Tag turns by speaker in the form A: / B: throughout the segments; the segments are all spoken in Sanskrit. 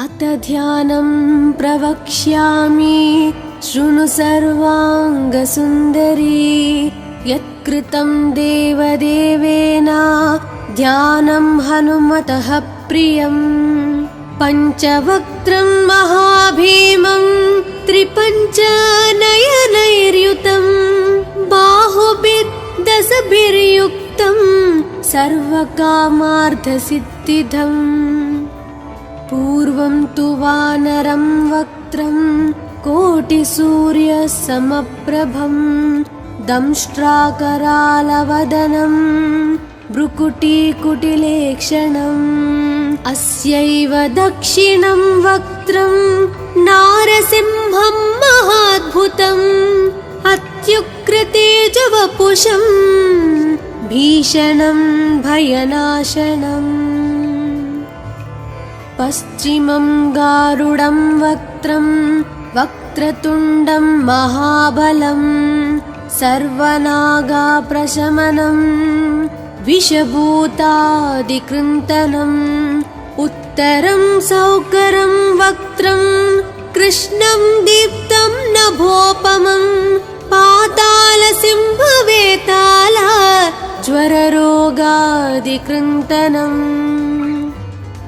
A: अथ ध्यानं प्रवक्ष्यामि शृणु सर्वाङ्गसुन्दरी। यत्कृतं देवदेवेन ध्यानं हनुमतः प्रियम्। पञ्चवक्त्रं महाभीमं त्रिपञ्चनयनैर्युतं बाहुभिर्दशभिर्युक्तं सर्वकामार्थसिद्धिदम्। पूर्वं तु वानरं वक्त्रं कोटिसूर्यसमप्रभं दंष्ट्राकरालवदनं भ्रुकुटीकुटिलेक्षणम्। अस्यैव दक्षिणं वक्त्रं नारसिंहं महाद्भुतम् अत्युग्रतेजवपुषं भीषणं भयनाशनम्। पश्चिमं गारुडं वक्त्रं वक्रतुण्डं महाबलं सर्वनागाप्रशमनं विषभूतादिकृन्तनम्। उत्तरं सौकरं वक्त्रं कृष्णं दीप्तं नभोपमं पातालसिंहवेताल ज्वररोगादिकृन्तनम्।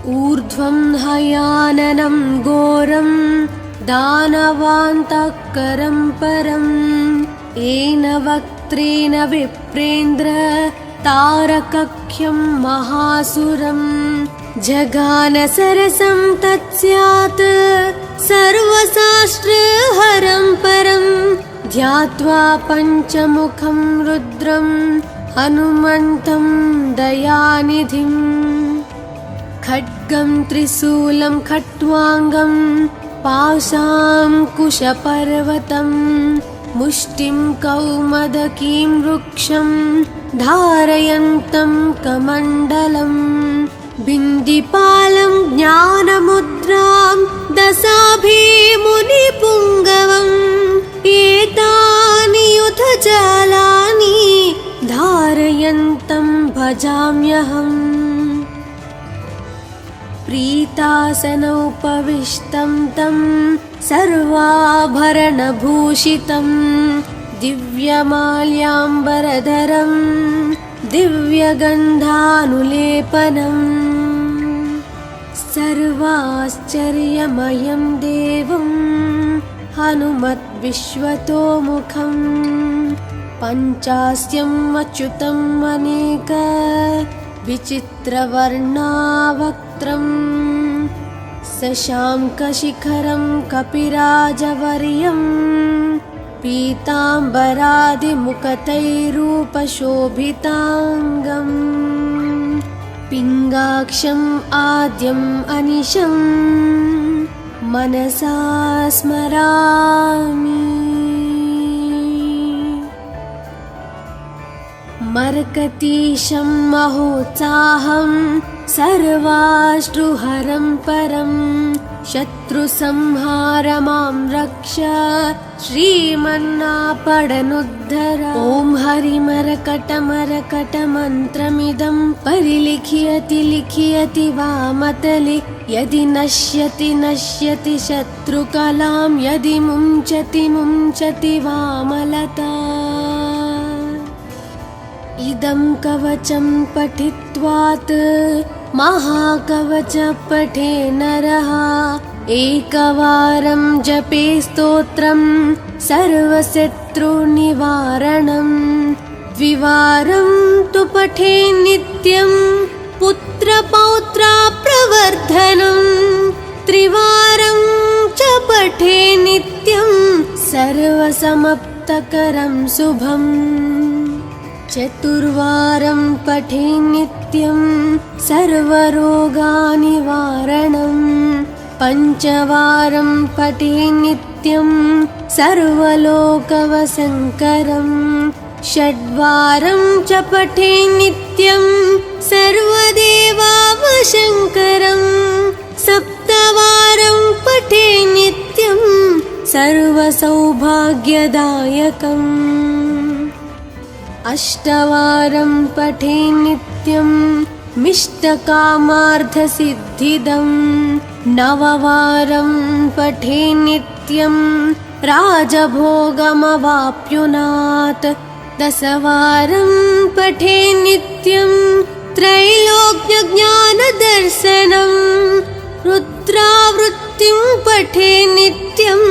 A: ऊर्ध्वं हयाननं घोरं दानवान्तकरं परम् येन वक्त्रेण विप्रेन्द्र तारकख्यं महासुरम्। जगानसरसं तत्स्यात् सर्वशास्त्रहरं परं ध्यात्वा पञ्चमुखं रुद्रं हनुमन्तं दयानिधिम्। खड्गं त्रिशूलं खट्वाङ्गं पाशाङ्कुशपर्वतं मुष्टिं कौमदकीं वृक्षं धारयन्तं कमण्डलम्। बिन्दिपालं ज्ञानमुद्रां दशाभिमुनिपुङ्गवम् एतानि युधजालानि धारयन्तं भजाम्यहम्। प्रीतासनोपविष्टं तं सर्वाभरणभूषितं दिव्यमाल्याम्बरधरं दिव्यगन्धानुलेपनम्। सर्वाश्चर्यमयं देवं हनुमद्विश्वतोमुखं पञ्चास्यम् अच्युतम् अनेक विचित्रवर्णावक्त्रं शशाङ्कशिखरं कपिराजवर्यं पीताम्बरादिमुकुटैरूपशोभिताङ्गम्। पिङ्गाक्षम् आद्यम् अनिशं मनसा स्मरामि। मर्कतीशं महोत्साहं सर्वाश्रुहरं परं शत्रुसंहारमां रक्ष श्रीमन्नापडनुद्धर। ॐ हरिमरकटमरकटमन्त्रमिदं परिलिख्यति लिख्यति वामतले यदि नश्यति नश्यति शत्रुकलां यदि मुञ्चति मुञ्चति वामलता। इदं कवचं पठित्वात् महाकवच पठे नरः एकवारं जपे स्तोत्रं सर्वशत्रुनिवारणम्। द्विवारं तु पठे नित्यं पुत्रपौत्रप्रवर्धनम्। त्रिवारं च पठे नित्यं सर्वसमाप्तकरं शुभम्। चतुर्वारं पठे नित्यं सर्वरोगनिवारणम्। पञ्चवारं पठे नित्यं सर्वलोकवशङ्करम्। षड्वारं च पठे नित्यं सर्वदेवावशङ्करम्। सप्तवारं पठे नित्यं सर्वसौभाग्यदायकम्। अष्टवारं पठे नित्यं मिष्टकामार्थसिद्धिदं नववारं पठे नित्यं राजभोगमवाप्नुयात् दशवारं पठे नित्यं त्रैलोक्यज्ञानदर्शनं रुद्रावृत्तिं पठे नित्यं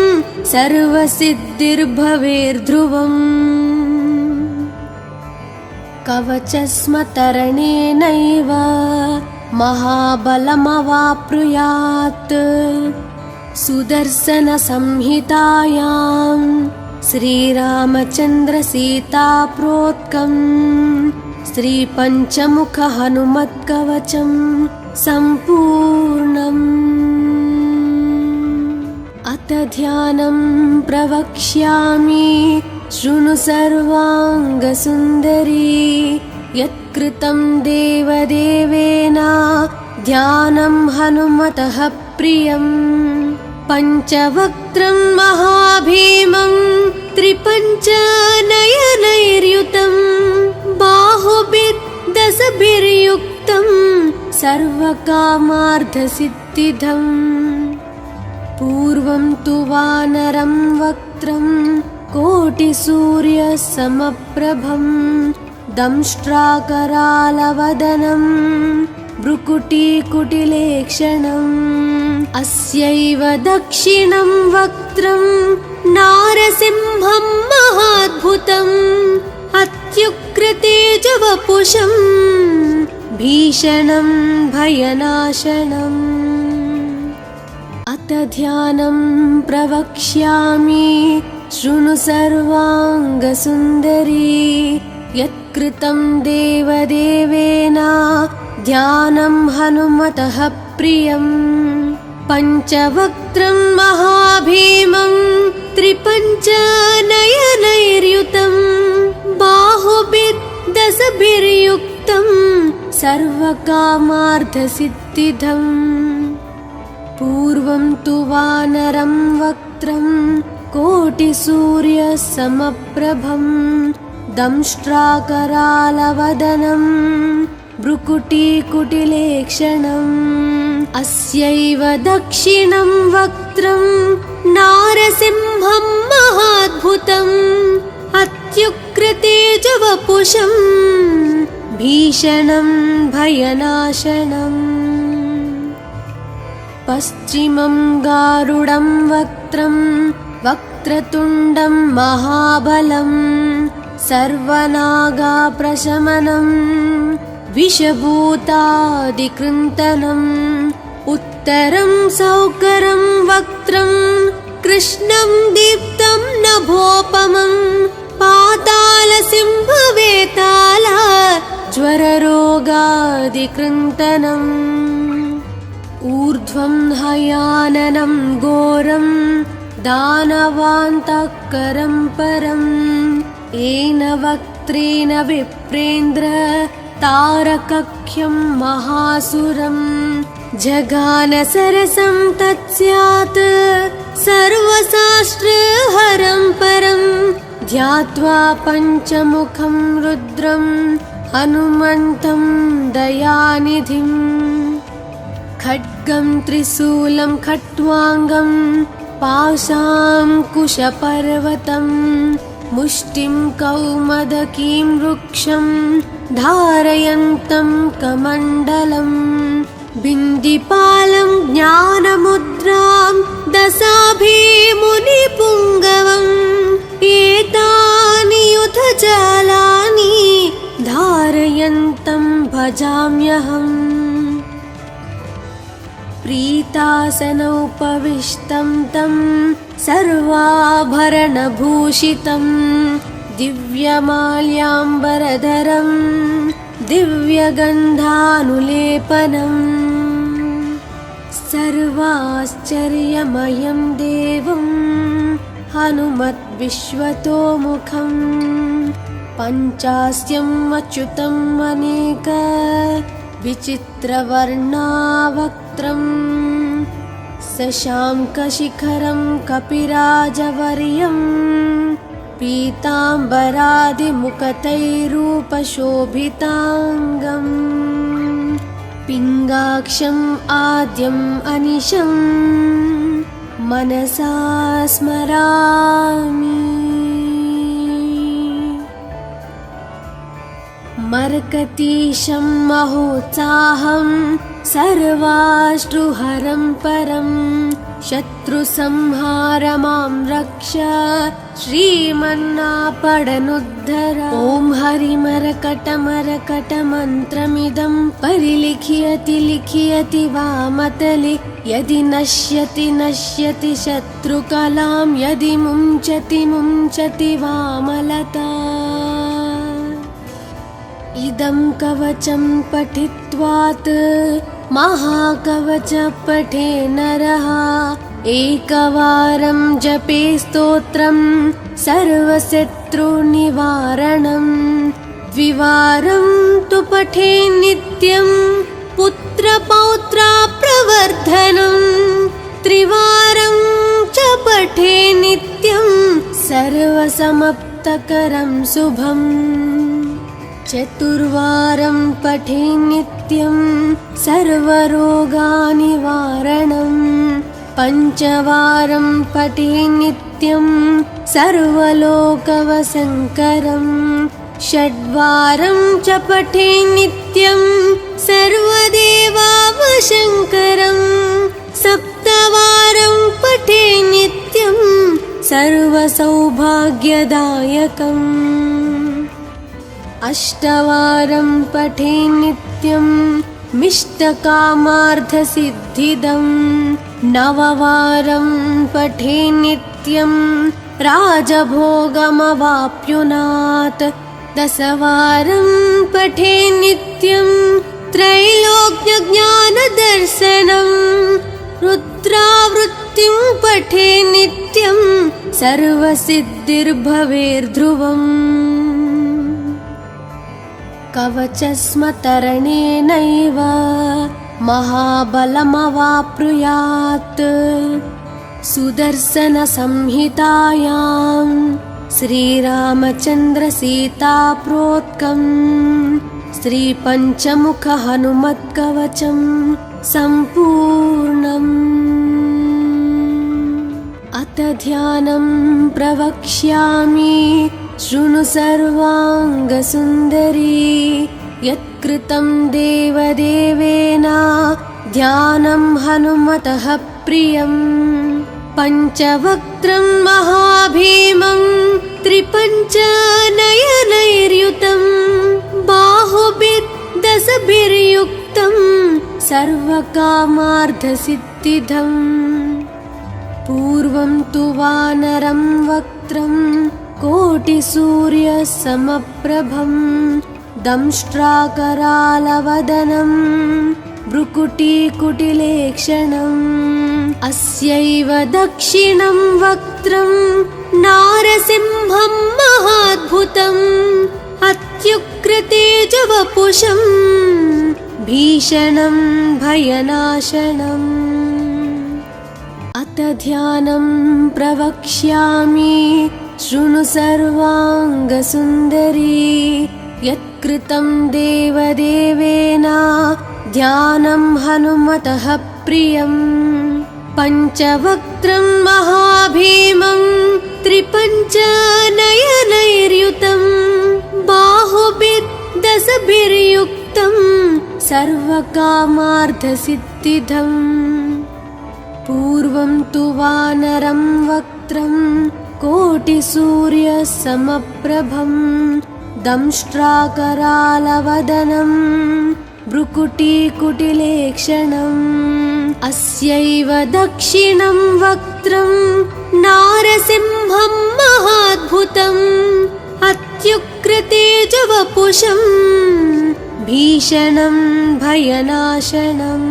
A: सर्वसिद्धिर्भवेर्ध्रुवम् कवचस्मतरणेनैव महाबलमवाप्नुयात् सुदर्शनसंहितायां श्रीरामचन्द्रसीताप्रोक्तं श्रीपञ्चमुखहनुमत्कवचं सम्पूर्णम् अथ ध्यानं प्रवक्ष्यामि शृणु सर्वाङ्गसुन्दरी यत्कृतं देवदेवेन ध्यानं हनुमतः प्रियं पञ्चवक्त्रं महाभीमं त्रिपञ्चनयनैर्युतं बाहुभिर्दशभिर्युक्तं सर्वकामार्थसिद्धिदम् पूर्वं तु वानरं वक्त्रं कोटिसूर्यसमप्रभं दंष्ट्राकरालवदनं भ्रुकुटीकुटिलेक्षणम् अस्यैव दक्षिणं वक्त्रं नारसिंहं महाद्भुतम् अत्युग्रतेजवपुषं भीषणं भयनाशनम् अथ ध्यानं प्रवक्ष्यामि शृणु सर्वाङ्गसुन्दरी यत्कृतं देवदेवेन ध्यानं हनुमतः प्रियं पञ्चवक्त्रं महाभीमं त्रिपञ्चनयनैर्युतं बाहुभिर्दशभिर्युक्तं सर्वकामार्थसिद्धिदम् पूर्वं तु वानरं वक्त्रं कोटिसूर्यसमप्रभं दंष्ट्राकरालवदनं भ्रुकुटीकुटिलेक्षणम् अस्यैव दक्षिणं वक्त्रं नारसिंहं महाद्भुतम् अत्युग्रतेजवपुषं भीषणं भयनाशनम् पश्चिमं गारुडं वक्त्रं वक्रतुण्डं महाबलं सर्वनागाप्रशमनं विषभूतादिकृन्तनम् उत्तरं सौकरं वक्त्रं कृष्णं दीप्तं नभोपमं पातालसिंहवेताला ज्वररोगादिकृन्तनम् ऊर्ध्वं हयाननं घोरं दानवान्तकरं परम् येन वक्त्रेण विप्रेन्द्र तारकख्यं महासुरं जगानसरसं तत्स्यात् सर्वशास्त्रहरं परं ध्यात्वा पञ्चमुखं रुद्रं हनुमन्तं दयानिधिम् खड्गं त्रिशूलं खट्वाङ्गं पाशाङ्कुशपर्वतं मुष्टिं कौमदकीं वृक्षं धारयन्तं कमण्डलं बिन्दिपालं ज्ञानमुद्रां दशाभिमुनिपुङ्गवम् एतानि युधजालानि धारयन्तं भजाम्यहम् प्रीतासनोपविष्टं तं सर्वाभरणभूषितं दिव्यमाल्याम्बरधरं दिव्यगन्धानुलेपनम् सर्वाश्चर्यमयं देवं हनुमद्विश्वतोमुखं पञ्चास्यम् अच्युतम् अनेक विचित्रवर्णावक्त्रं शशाङ्कशिखरं कपिराजवर्यं पीताम्बरादिमुखतैरूपशोभिताङ्गम् पिङ्गाक्षम् आद्यम् अनिशं मनसा स्मरामि। मर्कतीशं महोत्साहं सर्वाश्रुहरं परं शत्रुसंहार मां रक्ष श्रीमन्नापडनुद्धर। ॐ हरिमरकटमरकटमन्त्रमिदं परिलिख्यति लिख्यति वामतले यदि नश्यति नश्यति शत्रुकलां यदि मुञ्चति मुञ्चति वामलता। इदं कवचं पठित्वात् महाकवच पठे नरः एकवारं जपे स्तोत्रं सर्वशत्रुनिवारणं। द्विवारं तु पठे नित्यं पुत्रपौत्राप्रवर्धनं। त्रिवारं च पठे नित्यं सर्वसमाप्तकरं शुभम्। चतुर्वारं पठे नित्यं सर्वरोगनिवारणं। पञ्चवारं पठे नित्यं सर्वलोकवशङ्करं। षड्वारं च पठे नित्यं सर्वदेवावशङ्करं। सप्तवारं पठे नित्यं सर्वसौभाग्यदायकम्। अष्टवारं पठे नित्यं मिष्टकामार्थसिद्धिदं। नववारं पठे नित्यं राजभोगमवाप्नुयात्। दशवारं पठे नित्यं त्रैलोक्यज्ञानदर्शनं। रुद्रावृत्तिं पठे नित्यं सर्वसिद्धिर्भवेर्ध्रुवम्। कवचस्मतरणेनैव महाबलमवाप्नुयात्। सुदर्शनसंहितायां श्रीरामचन्द्रसीताप्रोक्तं श्रीपञ्चमुखहनुमत्कवचं सम्पूर्णम्। अथ ध्यानं प्रवक्ष्यामि शृणु सर्वाङ्गसुन्दरी। यत्कृतं देवदेवेन ध्यानं हनुमतः प्रियं। पञ्चवक्त्रं महाभीमं त्रिपञ्चनयनैर्युतं। बाहुभिर्दशभिर्युक्तं सर्वकामार्थसिद्धिदम्। पूर्वं तु वानरं वक्त्रं कोटिसूर्यसमप्रभं। दंष्ट्राकरालवदनं भ्रुकुटीकुटिलेक्षणम्। अस्यैव दक्षिणं वक्त्रं नारसिंहं महाद्भुतम्। अत्युग्रतेजवपुषं भीषणं भयनाशनम्। अथ ध्यानं प्रवक्ष्यामि शृणु सर्वाङ्गसुन्दरी। यत्कृतं देवदेवेन ध्यानं हनुमतः प्रियं। पञ्चवक्त्रं महाभीमं त्रिपञ्चनयनैर्युतं। बाहुभिर्दशभिर्युक्तं सर्वकामार्थसिद्धिदम्। पूर्वं तु वानरं वक्त्रं कोटिसूर्यसमप्रभं। दंष्ट्राकरालवदनं भ्रुकुटीकुटिलेक्षणम्। अस्यैव दक्षिणं वक्त्रं नारसिंहं महाद्भुतम्। अत्युग्रतेजवपुषं भीषणं भयनाशनम्।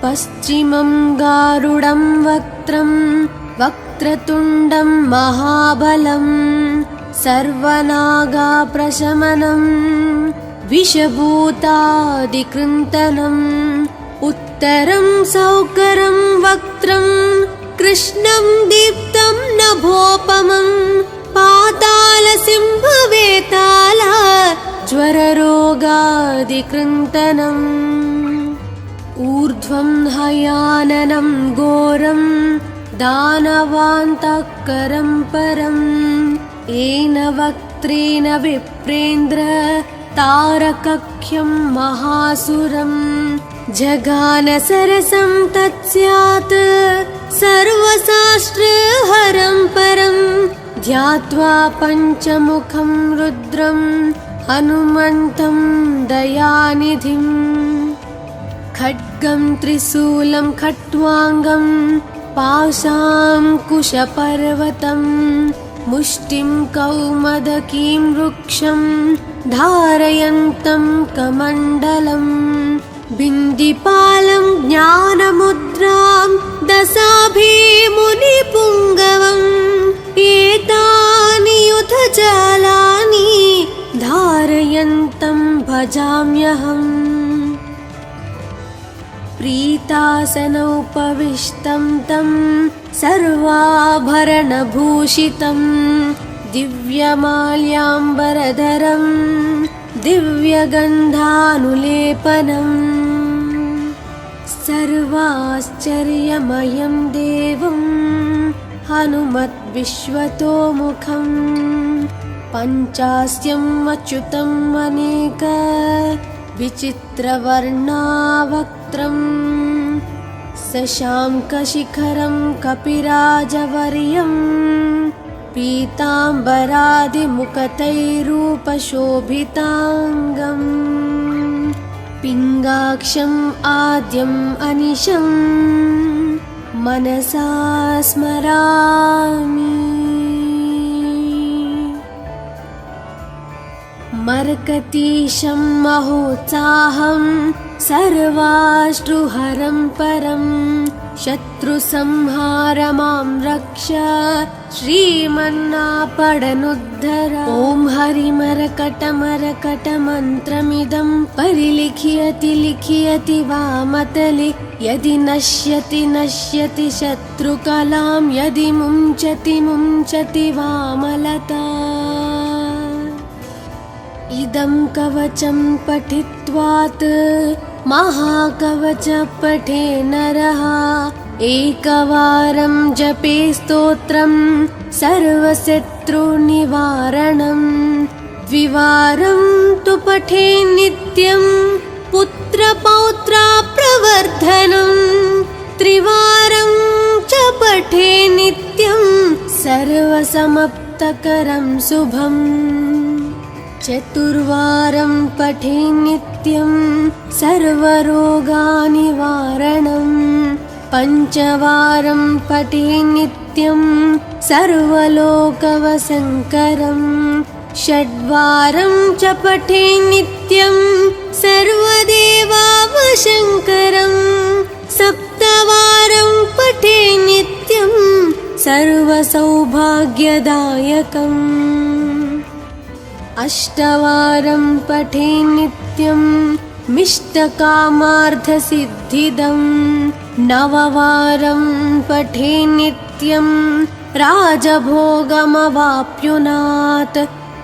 A: पश्चिमं गारुडं वक्त्रं वक्रतुण्डं महाबलं। सर्वनागाप्रशमनं विषभूतादिकृन्तनम्। उत्तरं सौकरं वक्त्रं कृष्णं दीप्तं नभोपमं। पातालसिंहवेताल स्वररोगादिकृन्तनम् ऊर्ध्वं हयाननं घोरं दानवान्तःकरं परम् येन वक्त्रेण विप्रेन्द्र तारकख्यं महासुरम् जगान सरसं तत्स्यात् सर्वशास्त्रहरं परं ध्यात्वा पञ्चमुखं रुद्रं हनुमन्तं दयानिधिम् खड्गं त्रिशूलं खट्वाङ्गं पाशाङ्कुशपर्वतं मुष्टिं कौमदकीं वृक्षं धारयन्तं कमण्डलम् बिन्दिपालं ज्ञानमुद्रां दशाभिमुनिपुङ्गवम् एतानि युधजालानि धारयन्तं भजाम्यहम् प्रीतासनोपविष्टं तं सर्वाभरणभूषितं दिव्यमाल्याम्बरधरं दिव्यगन्धानुलेपनम् सर्वाश्चर्यमयं देवं हनुमद्विश्वतोमुखं पञ्चास्यम् अच्युतम् अनेक विचित्रवर्णावक्त्रं शशाङ्कशिखरं कपिराजवर्यं पीताम्बरादिमुखतैरूपशोभिताङ्गम् पिङ्गाक्षम् आद्यम् अनिशं मनसा स्मरामि मर्कतीशं महोत्साहं सर्वाश्रुहरं परं शत्रुसंहार मां रक्ष श्रीमन्नापडनुद्धर ॐ हरिमरकटमरकटमन्त्रमिदं परिलिख्यति लिख्यति वामतले यदि नश्यति नश्यति शत्रुकलां यदि मुञ्चति मुञ्चति वामलता इदं कवचं पठित्वात् महाकवच पठे नरः एकवारं जपे स्तोत्रं सर्वशत्रुनिवारणम् द्विवारं तु पठे नित्यं पुत्रपौत्राप्रवर्धनम् त्रिवारं च पठे नित्यं सर्वसमाप्तकरं शुभम् चतुर्वारं पठे नित्यं सर्वरोगनिवारणम् पञ्चवारं पठे नित्यं सर्वलोकवशङ्करम् षड्वारं च पठे नित्यं सर्वदेवावशङ्करम् सप्तवारं पठे नित्यं सर्वसौभाग्यदायकम् अष्टवारं पठे नित्यं मिष्टकामार्थसिद्धिदम् नववारं पठे नित्यं राजभोगमवाप्नुयात्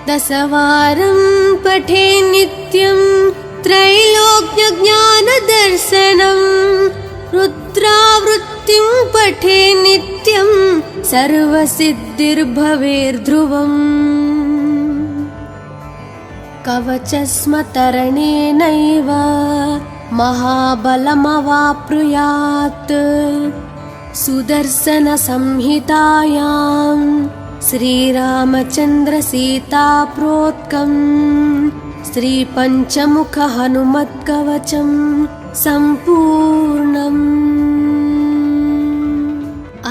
A: दशवारं पठे नित्यं त्रैलोक्यज्ञानदर्शनम् रुद्रावृत्तिं पठे नित्यं सर्वसिद्धिर्भवेर्ध्रुवम् कवचस्मतरणेनैव महाबलमवाप्नुयात् सुदर्शनसंहितायां श्रीरामचन्द्रसीताप्रोक्तं श्रीपञ्चमुखहनुमत्कवचं सम्पूर्णम्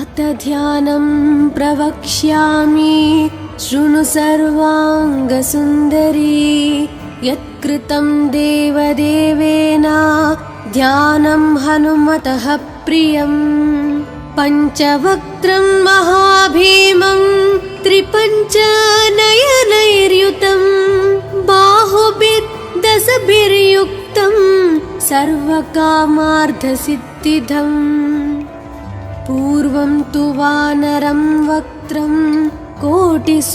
A: अथ ध्यानं प्रवक्ष्यामि शृणु सर्वाङ्गसुन्दरी यत्कृतं देवदेवेन ध्यानं हनुमतः प्रियम् पञ्चवक्त्रं महाभीमं त्रिपञ्चनयनैर्युतं बाहुभिर्दशभिर्युक्तं सर्वकामार्थसिद्धिदम् पूर्वं तु वानरं वक्त्रं कोटिसूर्यसमप्रभं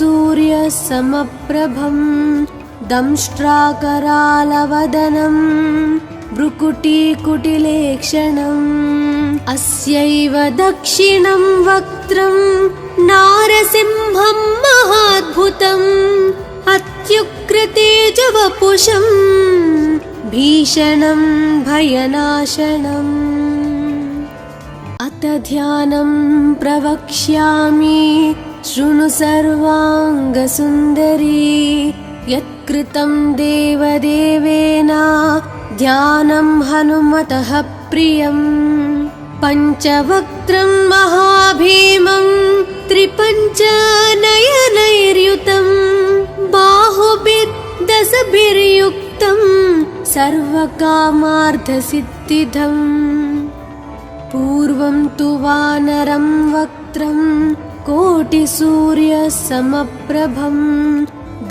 A: दंष्ट्राकरालवदनं भ्रुकुटीकुटिलेक्षणम् अस्यैव दक्षिणं वक्त्रं नारसिंहं महाद्भुतम् अत्युग्रतेजवपुषं भीषणं भयनाशनम् अत ध्यानं प्रवक्ष्यामि शृणु सर्वाङ्गसुन्दरी यत्कृतं देवदेवेन ध्यानं हनुमतः प्रियं पञ्चवक्त्रं महाभीमं त्रिपञ्चनयनैर्युतं बाहुभिर्दशभिर्युक्तं सर्वकामार्थसिद्धिदम् पूर्वं तु वानरं वक्त्रं कोटिसूर्यसमप्रभं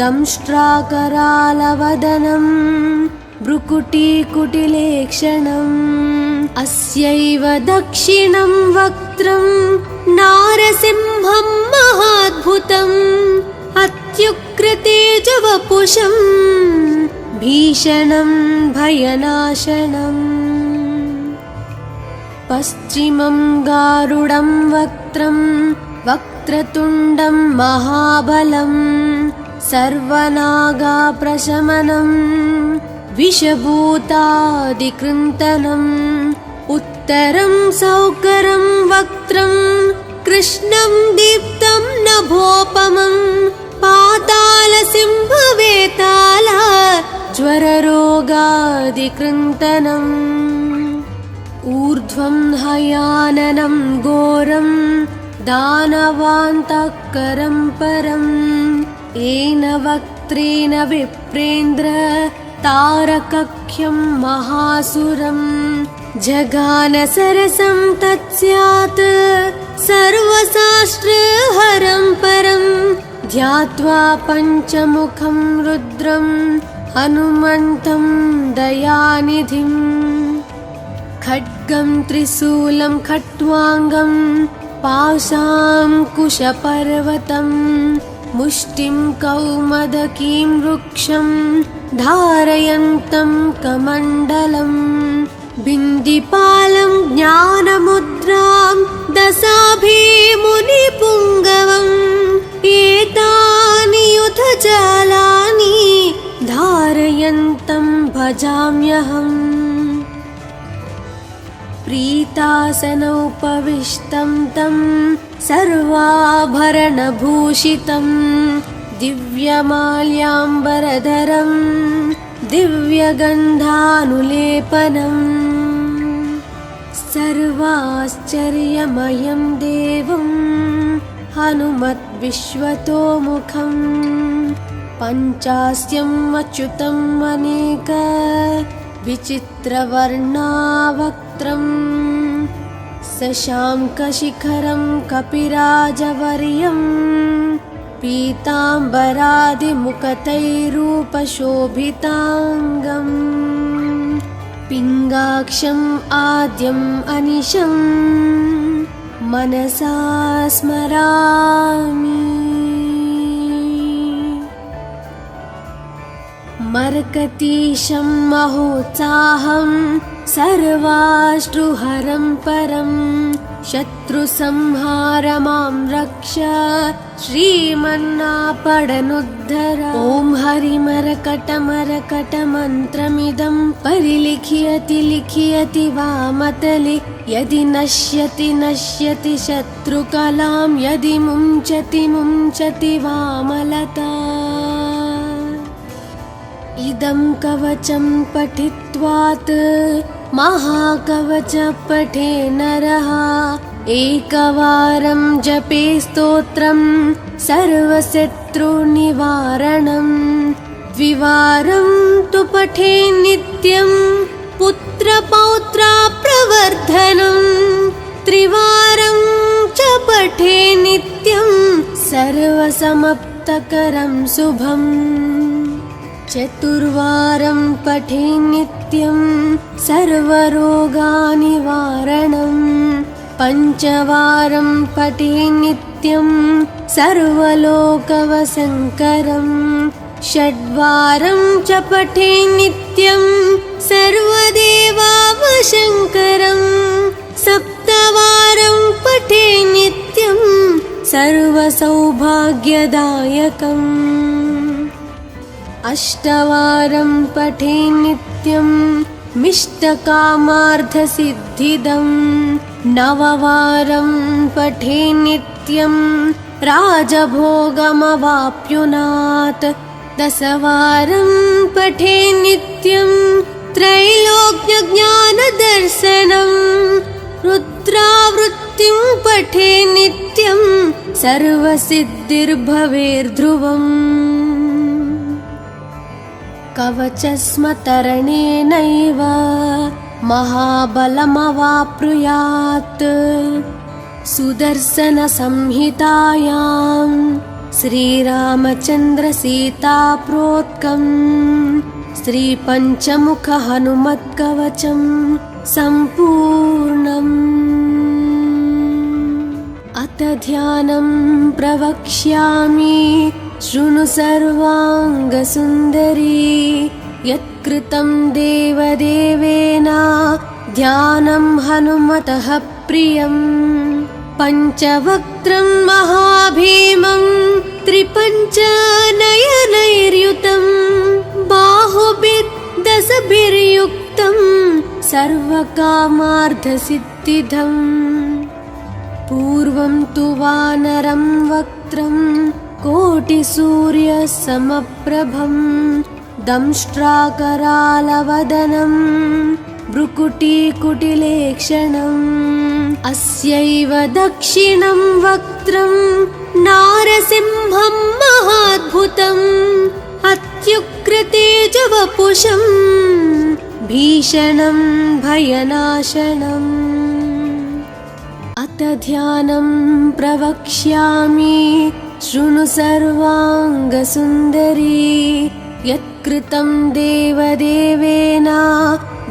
A: दंष्ट्राकरालवदनं भ्रुकुटीकुटिलेक्षणम् अस्यैव दक्षिणं वक्त्रं नारसिंहं महाद्भुतम् अत्युग्रतेजवपुषं भीषणं भयनाशनम् पश्चिमं गारुडं वक्त्रं वक्रतुण्डं महाबलं सर्वनागाप्रशमनं विषभूतादिकृन्तनम् उत्तरं सौकरं वक्त्रं कृष्णं दीप्तं नभोपमं पातालसिंहवेताल ज्वररोगादिकृन्तनम् ऊर्ध्वं हयाननं घोरं दानवान्तकरं परं येन वक्त्रेण विप्रेन्द्र तारकख्यं महासुरं जगान सरसं तत्स्यात् सर्वशास्त्रहरं परं ध्यात्वा पञ्चमुखं रुद्रं हनुमन्तं दयानिधिम् खड्गं त्रिशूलं खट्वाङ्गं पाशाङ्कुशपर्वतं मुष्टिं कौमदकीं वृक्षं धारयन्तं कमण्डलं बिन्दिपालं ज्ञानमुद्रां दशाभिमुनिपुङ्गवम् एतानि युधजालानि धारयन्तं भजाम्यहम् प्रीतासनोपविष्टं तं सर्वाभरणभूषितं दिव्यमाल्याम्बरधरं दिव्यगन्धानुलेपनं सर्वाश्चर्यमयं देवं हनुमद्विश्वतोमुखं पञ्चास्यम् अच्युतम् अनेक विचित्रवर्णावक्त्रं शशाङ्कशिखरं कपिराजवर्यं पीताम्बरादिमुखतैरूपशोभिताङ्गम् पिङ्गाक्षम् आद्यम् अनिशं मनसा स्मरामि मर्कतीशं महोत्साहं सर्वाश्रुहरं परं शत्रुसंहार मां रक्ष श्रीमन्नापडनुद्धर ॐ हरिमरकटमरकटमन्त्रमिदं परिलिख्यति लिख्यति वामतले यदि नश्यति नश्यति शत्रुकलां यदि मुञ्चति मुञ्चति वामलता इदं कवचं पठित्वात् महाकवच पठे नरः एकवारं जपे स्तोत्रं सर्वशत्रुनिवारणं द्विवारं तु पठे नित्यं पुत्रपौत्राप्रवर्धनं त्रिवारं च पठे नित्यं सर्वसमाप्तकरं शुभम् चतुर्वारं पठे नित्यं सर्वरोगनिवारणं पञ्चवारं पठे नित्यं सर्वलोकवशङ्करं षड्वारं च पठे नित्यं सर्वदेवावशङ्करं सप्तवारं पठे नित्यं सर्वसौभाग्यदायकम् अष्टवारं पठे नित्यं मिष्टकामार्थसिद्धिदं नववारं पठे नित्यं राजभोगमवाप्नुयात् दशवारं पठे नित्यं त्रैलोक्यज्ञानदर्शनं रुद्रावृत्तिं पठे नित्यं सर्वसिद्धिर्भवेर्ध्रुवम् कवचस्मतरणेनैव महाबलमवाप्नुयात् सुदर्शनसंहितायां श्रीरामचन्द्रसीताप्रोक्तं श्रीपञ्चमुखहनुमत्कवचं सम्पूर्णम् अथ ध्यानं प्रवक्ष्यामि शृणु सर्वाङ्गसुन्दरी यत्कृतं देवदेवेन ध्यानं हनुमतः प्रियम् पञ्चवक्त्रं महाभीमं त्रिपञ्चनयनैर्युतं बाहुभिर्दशभिर्युक्तं सर्वकामार्थसिद्धिदम् पूर्वं तु वानरं वक्त्रं कोटिसूर्यसमप्रभं दंष्ट्राकरालवदनं भ्रुकुटीकुटिलेक्षणम् अस्यैव दक्षिणं वक्त्रं नारसिंहं महाद्भुतम् अत्युग्रतेजवपुषं भीषणं भयनाशनम् अथ ध्यानं प्रवक्ष्यामि शृणु सर्वाङ्गसुन्दरी यत्कृतं देवदेवेन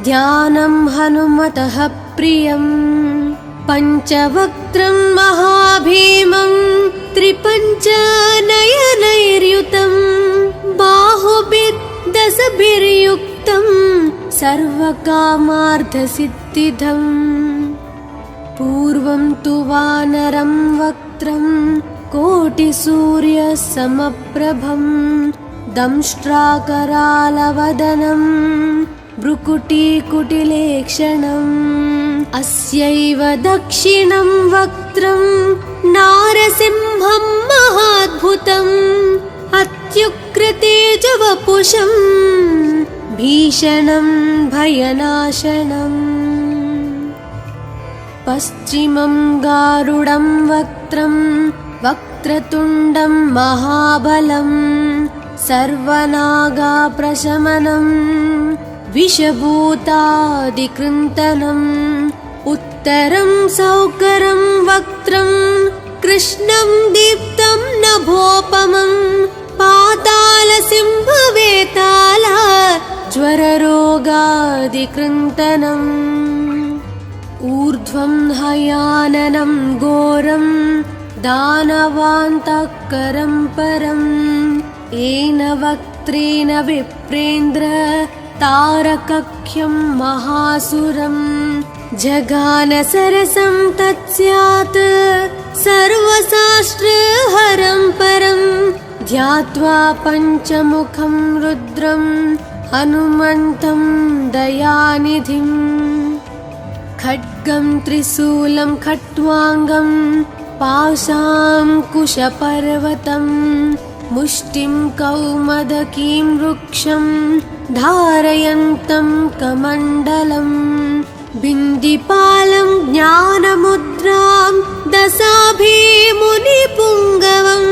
A: ध्यानं हनुमतः प्रियम् पञ्चवक्त्रं महाभीमं त्रिपञ्चनयनैर्युतं बाहुभिर्दशभिर्युक्तं सर्वकामार्थसिद्धिदम् पूर्वं तु वानरं वक्त्रं कोटिसूर्यसमप्रभं दंष्ट्राकरालवदनं भ्रुकुटीकुटिलेक्षणम् अस्यैव दक्षिणं वक्त्रं नारसिंहं महाद्भुतम् अत्युग्रतेजवपुषं भीषणं भयनाशनम् पश्चिमं गारुडं वक्त्रं वक्रतुण्डं महाबलं सर्वनागाप्रशमनं विषभूतादिकृन्तनम् उत्तरं सौकरं वक्त्रं कृष्णं दीप्तं नभोपमं पातालसिंहवेताल ज्वररोगादिकृन्तनम् ऊर्ध्वं हयाननं घोरं दानवान्तकरं परं येन वक्त्रेण विप्रेन्द्र तारकख्यं महासुरं जगानसरसं तत्स्यात् सर्वशास्त्रहरं परं ध्यात्वा पञ्चमुखं रुद्रं हनुमन्तं दयानिधिम् खड्गं त्रिशूलं खट्वाङ्गं पाशाङ्कुशपर्वतं मुष्टिं कौमदकीं वृक्षं धारयन्तं कमण्डलम् बिन्दिपालं ज्ञानमुद्रां दशाभिमुनिपुङ्गवम्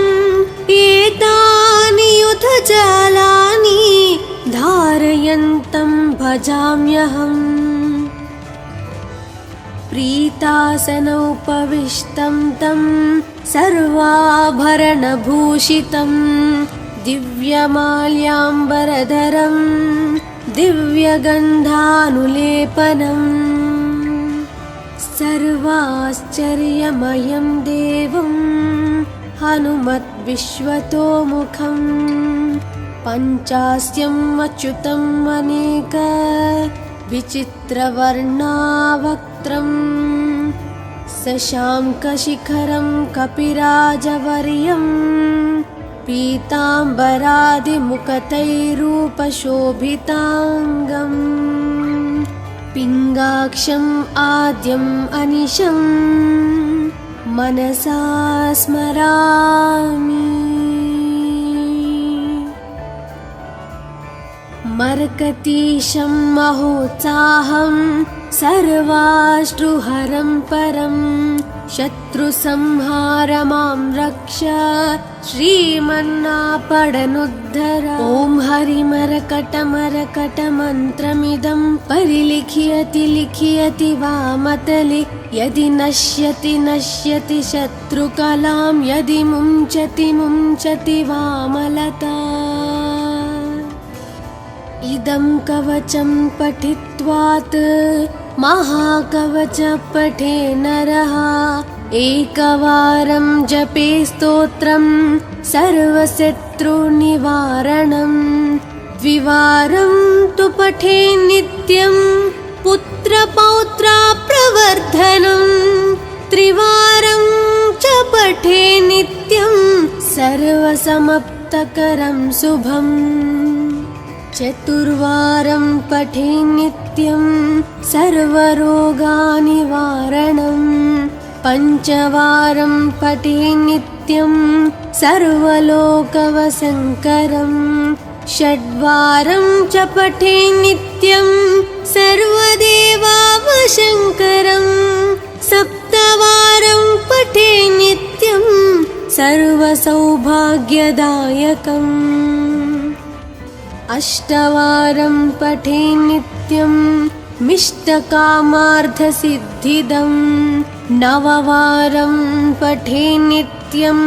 A: एतानि युधजालानि धारयन्तं भजाम्यहम् प्रीतासनोपविष्टं तं सर्वाभरणभूषितं दिव्यमाल्याम्बरधरं दिव्यगन्धानुलेपनम् सर्वाश्चर्यमयं देवं हनुमद्विश्वतोमुखं पञ्चास्यम् अच्युतम् अनेक विचित्रवर्णावक्त्रम् शशाङ्कशिखरं कपिराजवर्यं पीताम्बरादिमुखतैरूपशोभिताङ्गम् पिङ्गाक्षम् आद्यम् अनिशम् मनसा स्मरामि। मर्कतीशं महोत्साहं सर्वाश्रुहरं परं शत्रुसंहार मां रक्ष श्रीमन्नापडनुद्धर। ॐ हरिमरकटमरकटमन्त्रमिदं परिलिख्यति लिख्यति वामतले यदि नश्यति नश्यति शत्रुकलां यदि मुञ्चति मुञ्चति वामलता। इदं कवचं पठित्वात् महाकवच पठे नरः एकवारं जपे स्तोत्रं सर्वशत्रुनिवारणं द्विवारं तु पठे नित्यं पुत्रपौत्राप्रवर्धनं त्रिवारं च पठे नित्यं सर्वसमाप्तकरं शुभम् चतुर्वारं पठे नित्यं सर्वरोगनिवारणं पञ्चवारं पठे नित्यं सर्वलोकवशङ्करं षड्वारं च पठे नित्यं सर्वदेवावशङ्करं सप्तवारं पठे नित्यं सर्वसौभाग्यदायकम् अष्टवारं पठे नित्यं मिष्टकामार्थसिद्धिदं नववारं पठे नित्यं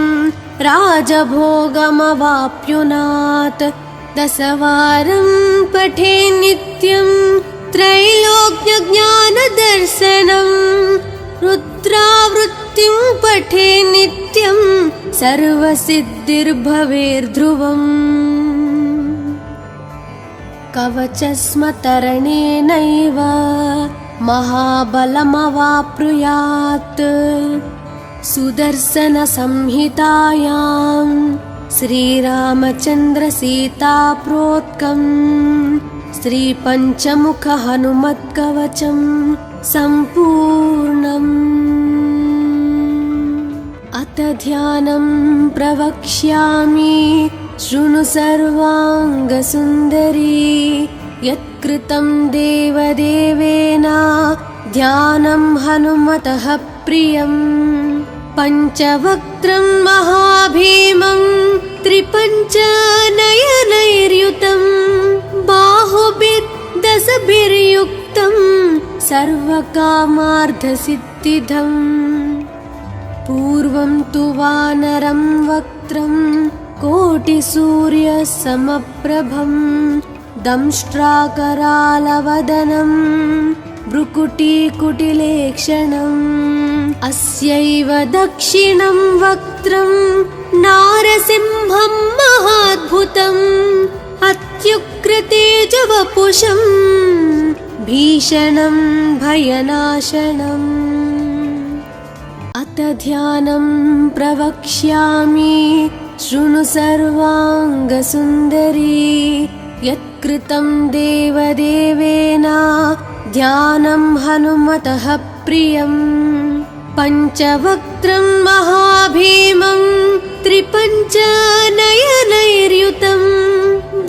A: राजभोगमवाप्नुयात् दशवारं पठे नित्यं त्रैलोक्यज्ञानदर्शनं रुद्रावृत्तिं पठे नित्यं सर्वसिद्धिर्भवेर्ध्रुवम् कवचस्मतरणेनैव महाबलमवाप्नुयात् सुदर्शनसंहितायां श्रीरामचन्द्रसीताप्रोक्तं श्रीपञ्चमुखहनुमत्कवचं सम्पूर्णम्। अथ ध्यानं प्रवक्ष्यामि शृणु सर्वाङ्गसुन्दरी यत्कृतं देवदेवेन ध्यानं हनुमतः प्रियम् पञ्चवक्त्रं महाभीमं त्रिपञ्चनयनैर्युतं बाहुभिर्दशभिर्युक्तं सर्वकामार्थसिद्धिदम् पूर्वं तु वानरं वक्त्रं कोटिसूर्यसमप्रभं दंष्ट्राकरालवदनं भ्रुकुटीकुटिलेक्षणम् अस्यैव दक्षिणं वक्त्रं नारसिंहं महाद्भुतम् अत्युग्रतेजवपुषं भीषणं भयनाशनम्। अथ ध्यानं प्रवक्ष्यामि शृणु सर्वाङ्गसुन्दरी यत्कृतं देवदेवेन ध्यानं हनुमतः प्रियम् पञ्चवक्त्रं महाभीमं त्रिपञ्चनयनैर्युतं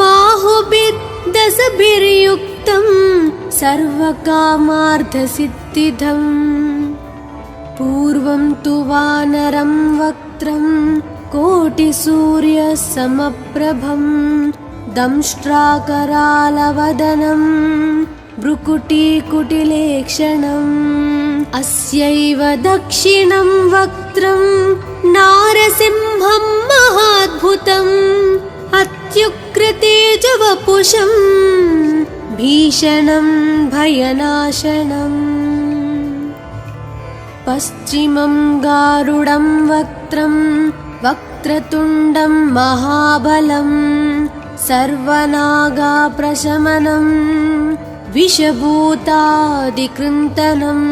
A: बाहुभिर्दशभिर्युक्तं सर्वकामार्थसिद्धिदम् पूर्वं तु वानरं वक्त्रं कोटिसूर्यसमप्रभं दंष्ट्राकरालवदनं भ्रुकुटीकुटिलेक्षणम् अस्यैव दक्षिणं वक्त्रं नारसिंहं महाद्भुतम् अत्युग्रतेजवपुषं भीषणं भयनाशनम्। पश्चिमं गारुडं वक्त्रं वक्रतुण्डं महाबलं सर्वनागाप्रशमनम् विषभूतादिकृन्तनम्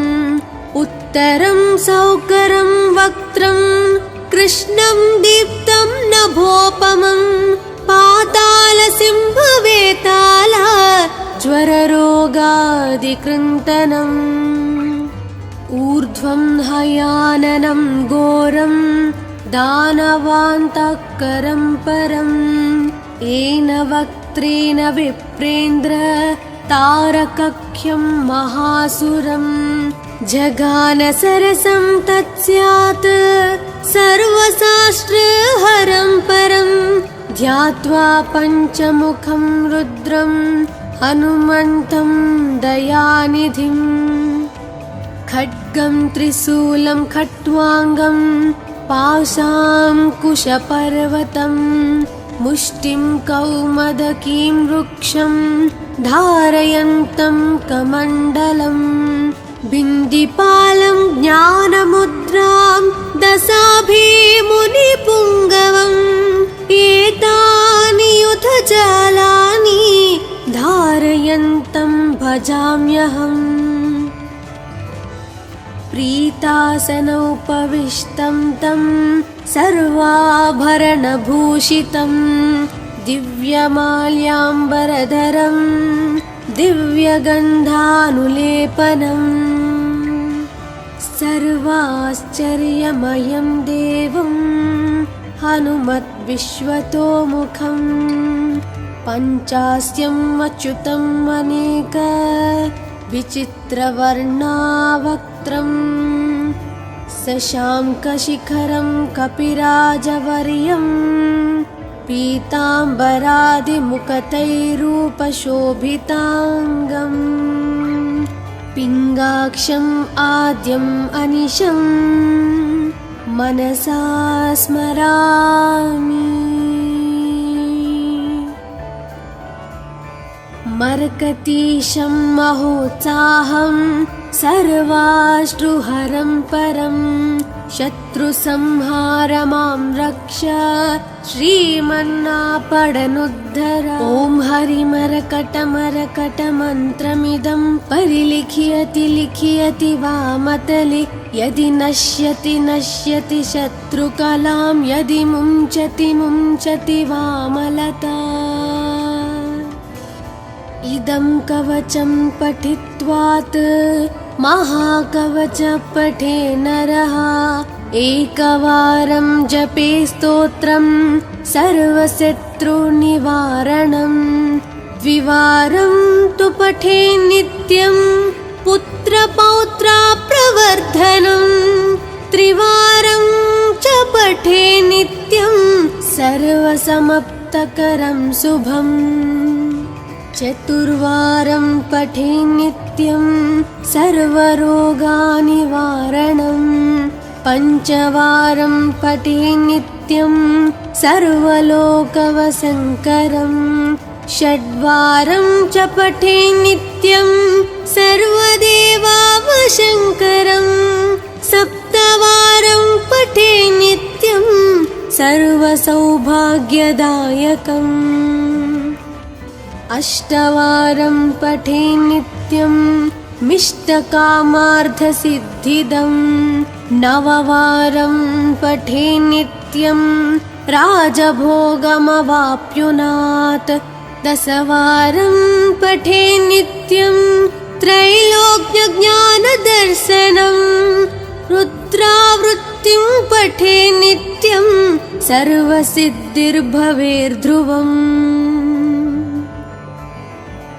A: उत्तरं सौकरं वक्त्रं कृष्णं दीप्तं नभोपमं पातालसिंहवेताल ज्वररोगादिकृन्तनम् ऊर्ध्वं हयाननं घोरं दानवान्तःकरं परम् येन वक्त्रेण विप्रेन्द्र तारकख्यं महासुरम् जगानसरसं तत्स्यात् सर्वशास्त्रहरं परं ध्यात्वा पञ्चमुखं रुद्रं हनुमन्तं दयानिधिम् खड्गं त्रिशूलं खट्वाङ्गं पाशाङ्कुशपर्वतं मुष्टिं कौमदकीं वृक्षं धारयन्तं कमण्डलम् बिन्दिपालं ज्ञानमुद्रां दशाभिमुनिपुङ्गवम् एतानि युधजालानि धारयन्तं भजाम्यहम् प्रीतासनोपविष्टं तं सर्वाभरणभूषितं दिव्यमाल्याम्बरधरं दिव्यगन्धानुलेपनम् सर्वाश्चर्यमयं देवं हनुमद्विश्वतोमुखम् पञ्चास्यम् अच्युतम् अनेक विचित्रवर्णावक्त्रम् शशाङ्कशिखरं कपिराजवर्यं पीताम्बरादिमुखतैरूपशोभिताङ्गम् पिङ्गाक्षम् आद्यम् अनिशं मनसा स्मरामि मर्कतीशं महोत्साहं सर्वाश्रुहरं परं शत्रुसंहारमां रक्ष श्रीमन्नापडनुद्धर ॐ हरिमरकटमरकटमन्त्रमिदं परिलिख्यति लिख्यति वामतले यदि नश्यति नश्यति शत्रुकलां यदि मुञ्चति मुञ्चति वामलता इदं कवचं पठित्वात् महाकवच पठे नरः एकवारं जपे स्तोत्रं सर्वशत्रुनिवारणं द्विवारं तु पठे नित्यं पुत्रपौत्राप्रवर्धनं त्रिवारं च पठे नित्यं सर्वसमाप्तकरं शुभम् चतुर्वारं पठे नित्यं सर्वरोगनिवारणं पञ्चवारं पठे नित्यं सर्वलोकवशङ्करं षड्वारं च पठे नित्यं सर्वदेवावशङ्करं सप्तवारं पठे नित्यं सर्वसौभाग्यदायकम् अष्टवारं पठे नित्यं मिष्टकामार्थसिद्धिदं नववारं पठे नित्यं राजभोगमवाप्नुयात् दशवारं पठे नित्यं त्रैलोक्यज्ञानदर्शनं रुद्रावृत्तिं पठे नित्यं सर्वसिद्धिर्भवेर्ध्रुवम्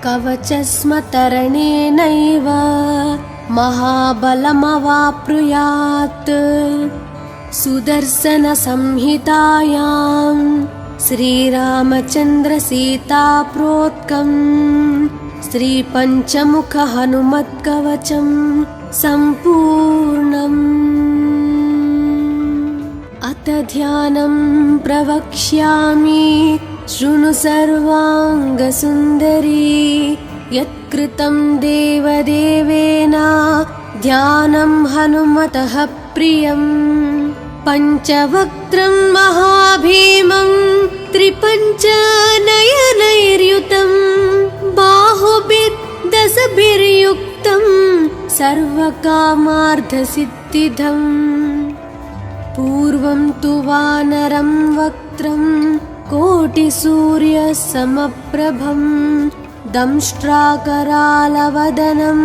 A: कवचस्मतरणेनैव महाबलमवाप्नुयात् सुदर्शनसंहितायां श्रीरामचन्द्रसीताप्रोक्तं श्रीपञ्चमुखहनुमत्कवचं सम्पूर्णम् अथ ध्यानं प्रवक्ष्यामि शृणु सर्वाङ्गसुन्दरी यत्कृतं देवदेवेन ध्यानं हनुमतः प्रियम् पञ्चवक्त्रं महाभीमं त्रिपञ्चनयनैर्युतं बाहुभिर्दशभिर्युक्तं सर्वकामार्थसिद्धिदम् पूर्वं तु वानरं वक्त्रं कोटिसूर्यसमप्रभं दंष्ट्राकरालवदनं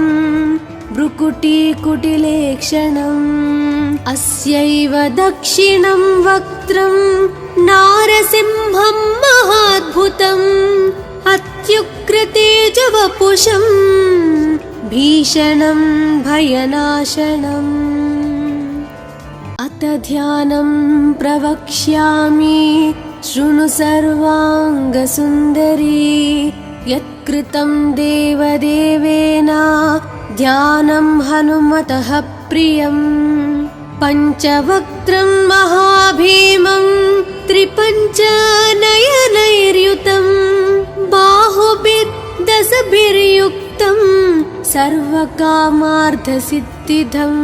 A: भ्रुकुटीकुटिलेक्षणम् अस्यैव दक्षिणं वक्त्रं नारसिंहं महाद्भुतम् अत्युग्रतेजवपुषं भीषणं भयनाशनम् अथ ध्यानं प्रवक्ष्यामि शृणु सर्वाङ्गसुन्दरी यत्कृतं देवदेवेन ध्यानं हनुमतः प्रियम् पञ्चवक्त्रं महाभीमं त्रिपञ्चनयनैर्युतं बाहुभिर्दशभिर्युक्तं सर्वकामार्थसिद्धिदम्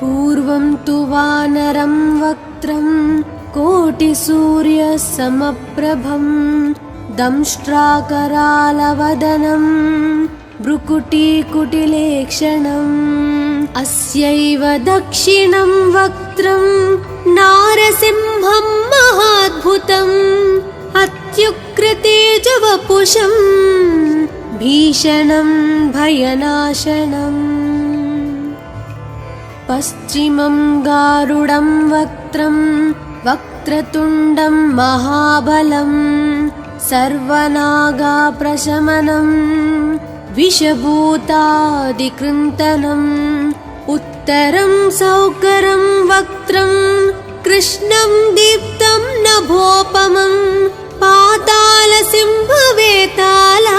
A: पूर्वं तु वानरं वक्त्रं कोटिसूर्यसमप्रभं दंष्ट्राकरालवदनं भ्रुकुटीकुटिलेक्षणम् अस्यैव दक्षिणं वक्त्रं नारसिंहं महाद्भुतम् अत्युग्रतेजवपुषं भीषणं भयनाशनम् पश्चिमं गारुडं वक्त्रं वक्रतुण्डं महाबलं सर्वनागाप्रशमनं विषभूतादिकृन्तनम् उत्तरं सौकरं वक्त्रं कृष्णं दीप्तं नभोपमं पातालसिंहवेताला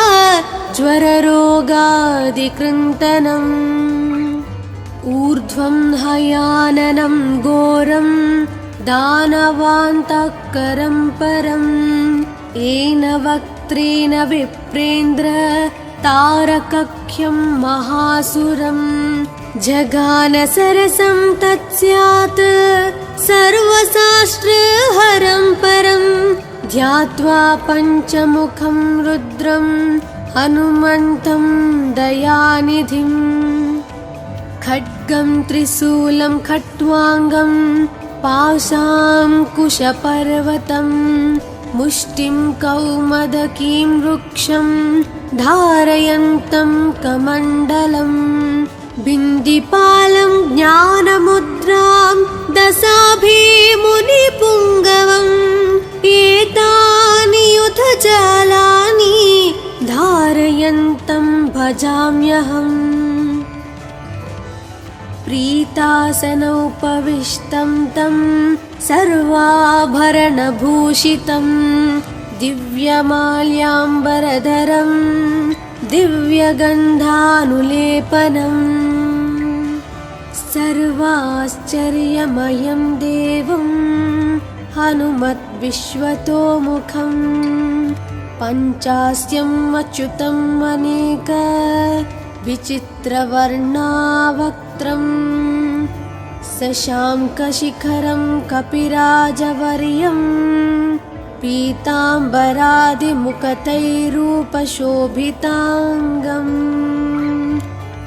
A: ज्वररोगादिकृन्तनम् ऊर्ध्वं हयाननं घोरं दानवान्तःकरं परम् येन वक्त्रेण विप्रेन्द्र तारकख्यं महासुरं जगानसरसं तत्स्यात् सर्वशास्त्रहरं परं ध्यात्वा पञ्चमुखं रुद्रं हनुमन्तं दयानिधिम् खड्गं त्रिशूलं खट्वाङ्गं पाशाङ्कुशपर्वतं मुष्टिं कौमदकीं वृक्षं धारयन्तं कमण्डलं बिन्दिपालं ज्ञानमुद्रां दशाभिमुनिपुङ्गवम् एतानि युधजालानि धारयन्तं भजाम्यहम् प्रीतासनोपविष्टं तं सर्वाभरणभूषितं दिव्यमाल्याम्बरधरं दिव्यगन्धानुलेपनम् सर्वाश्चर्यमयं देवं हनुमद्विश्वतोमुखं पञ्चास्यम् अच्युतम् अनेक विचित्रवर्णावक्त्रं शशाङ्कशिखरं कपिराजवर्यं पीताम्बरादिमुखतैरूपशोभिताङ्गम्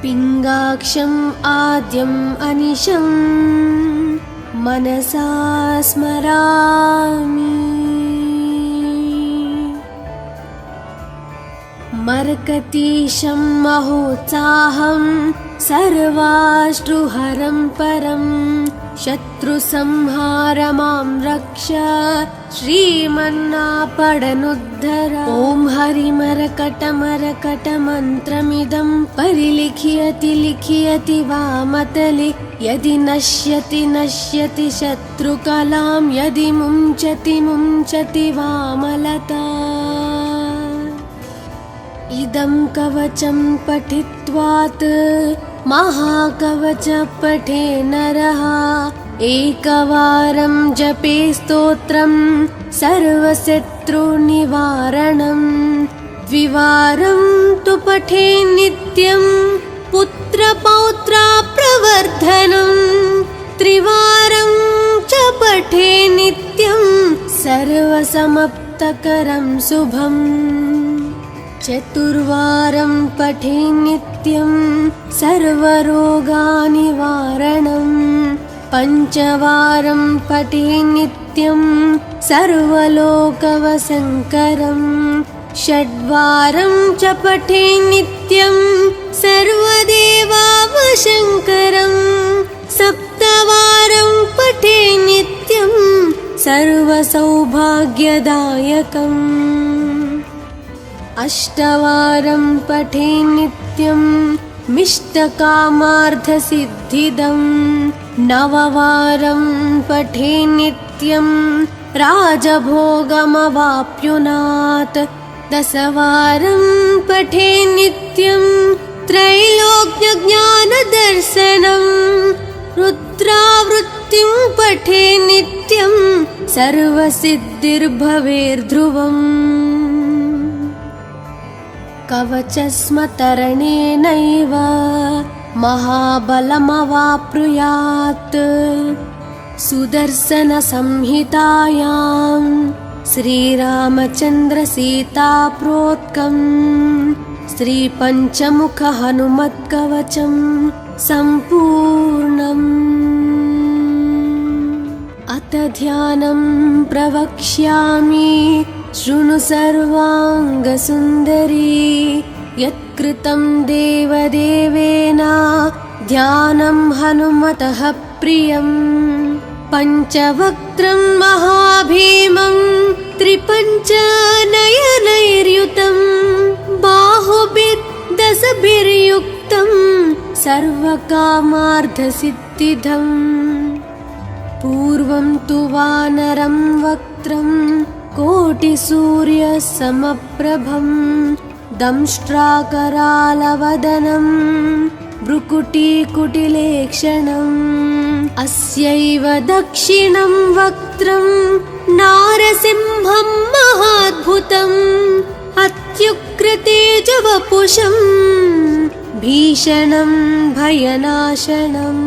A: पिङ्गाक्षम् आद्यम् अनिशं मनसा स्मरामि मर्कतीशं महोत्साहं सर्वाश्रुहरं परं शत्रुसंहारमां रक्ष श्रीमन्नापडनुद्धर ॐ हरिमरकटमरकटमन्त्रमिदं परिलिख्यति लिख्यति वामतले यदि नश्यति नश्यति शत्रुकलां यदि मुञ्चति मुञ्चति वामलता इदं कवचं पठित्वात् महाकवच पठे नरः एकवारं जपे स्तोत्रं सर्वशत्रुनिवारणं द्विवारं तु पठे नित्यं पुत्रपौत्राप्रवर्धनं त्रिवारं च पठे नित्यं सर्वसमप्तकरं शुभम् चतुर्वारं पठे नित्यं सर्वरोगानिवारणम् पञ्चवारं पठे नित्यं सर्वलोकवशङ्करम् षड्वारं च पठे नित्यं सर्वदेवावशङ्करम् सप्तवारं पठे नित्यं सर्वसौभाग्यदायकम् अष्टवारं पठे नित्यं मिष्टकामार्थसिद्धिदम् नववारं पठे नित्यं राजभोगमवाप्नुयात् दशवारं पठे नित्यं त्रैलोक्यज्ञानदर्शनम् रुद्रावृत्तिं पठे नित्यं सर्वसिद्धिर्भवेर्ध्रुवम् कवचस्मतरणेनैव महाबलमवाप्नुयात् सुदर्शनसंहितायां श्रीरामचन्द्रसीताप्रोक्तं श्रीपञ्चमुखहनुमत्कवचं सम्पूर्णम् अथ ध्यानं प्रवक्ष्यामि शृणु सर्वाङ्गसुन्दरी यत्कृतं देवदेवेन ध्यानं हनुमतः प्रियम् पञ्चवक्त्रं महाभीमं त्रिपञ्चनयनैर्युतं बाहुभिर्दशभिर्युक्तं सर्वकामार्थसिद्धिदम् पूर्वं तु वानरं वक्त्रं कोटिसूर्यसमप्रभं दंष्ट्राकरालवदनं भ्रुकुटीकुटिलेक्षणम् अस्यैव दक्षिणं वक्त्रं नारसिंहं महाद्भुतम् अत्युग्रतेजवपुषं भीषणं भयनाशनम्